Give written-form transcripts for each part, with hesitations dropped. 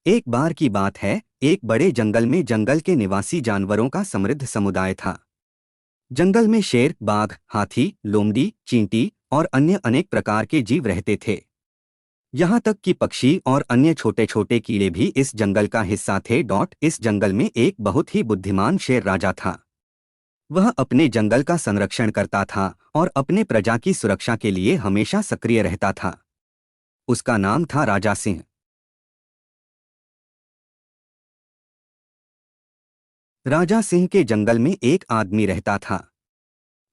एक बार की बात है, एक बड़े जंगल में जंगल के निवासी जानवरों का समृद्ध समुदाय था। जंगल में शेर, बाघ, हाथी, लोमड़ी, चींटी और अन्य अनेक प्रकार के जीव रहते थे। यहाँ तक कि पक्षी और अन्य छोटे छोटे कीड़े भी इस जंगल का हिस्सा थे। इस जंगल में एक बहुत ही बुद्धिमान शेर राजा था। वह अपने जंगल का संरक्षण करता था और अपने प्रजा की सुरक्षा के लिए हमेशा सक्रिय रहता था। उसका नाम था राजा सिंह। राजा सिंह के जंगल में एक आदमी रहता था।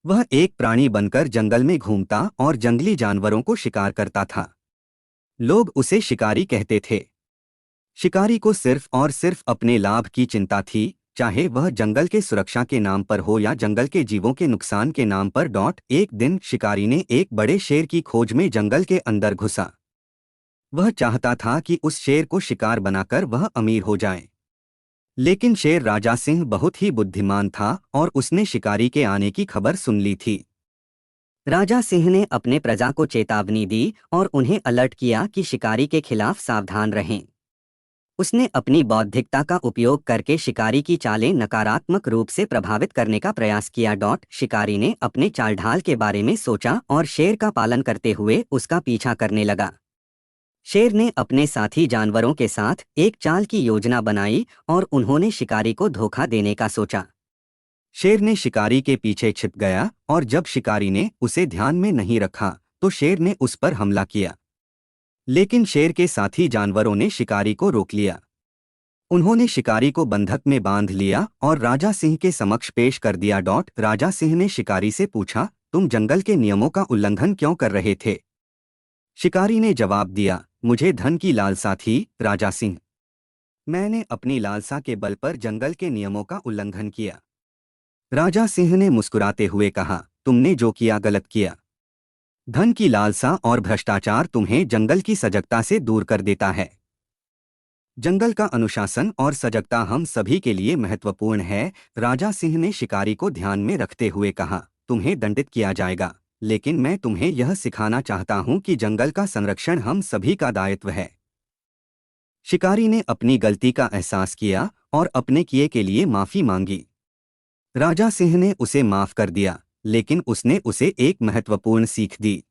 वह एक प्राणी बनकर जंगल में घूमता और जंगली जानवरों को शिकार करता था। लोग उसे शिकारी कहते थे। शिकारी को सिर्फ और सिर्फ अपने लाभ की चिंता थी, चाहे वह जंगल के सुरक्षा के नाम पर हो या जंगल के जीवों के नुकसान के नाम पर। एक दिन शिकारी ने एक बड़े शेर की खोज में जंगल के अंदर घुसा। वह चाहता था कि उस शेर को शिकार बनाकर वह अमीर हो जाए। लेकिन शेर राजा सिंह बहुत ही बुद्धिमान था और उसने शिकारी के आने की खबर सुन ली थी। राजा सिंह ने अपने प्रजा को चेतावनी दी और उन्हें अलर्ट किया कि शिकारी के खिलाफ सावधान रहें। उसने अपनी बौद्धिकता का उपयोग करके शिकारी की चालें नकारात्मक रूप से प्रभावित करने का प्रयास किया। शिकारी ने अपने चाल ढाल के बारे में सोचा और शेर का पालन करते हुए उसका पीछा करने लगा। शेर ने अपने साथी जानवरों के साथ एक चाल की योजना बनाई और उन्होंने शिकारी को धोखा देने का सोचा। शेर ने शिकारी के पीछे छिप गया और जब शिकारी ने उसे ध्यान में नहीं रखा तो शेर ने उस पर हमला किया। लेकिन शेर के साथी जानवरों ने शिकारी को रोक लिया। उन्होंने शिकारी को बंधक में बांध लिया और राजा सिंह के समक्ष पेश कर दिया। राजा सिंह ने शिकारी से पूछा, तुम जंगल के नियमों का उल्लंघन क्यों कर रहे थे? शिकारी ने जवाब दिया, मुझे धन की लालसा थी, राजा सिंह। मैंने अपनी लालसा के बल पर जंगल के नियमों का उल्लंघन किया। राजा सिंह ने मुस्कुराते हुए कहा, तुमने जो किया गलत किया। धन की लालसा और भ्रष्टाचार तुम्हें जंगल की सजगता से दूर कर देता है। जंगल का अनुशासन और सजगता हम सभी के लिए महत्वपूर्ण है। राजा सिंह ने शिकारी को ध्यान में रखते हुए कहा, तुम्हें दंडित किया जाएगा, लेकिन मैं तुम्हें यह सिखाना चाहता हूं कि जंगल का संरक्षण हम सभी का दायित्व है। शिकारी ने अपनी गलती का एहसास किया और अपने किए के लिए माफी मांगी। राजा सिंह ने उसे माफ कर दिया, लेकिन उसने उसे एक महत्वपूर्ण सीख दी।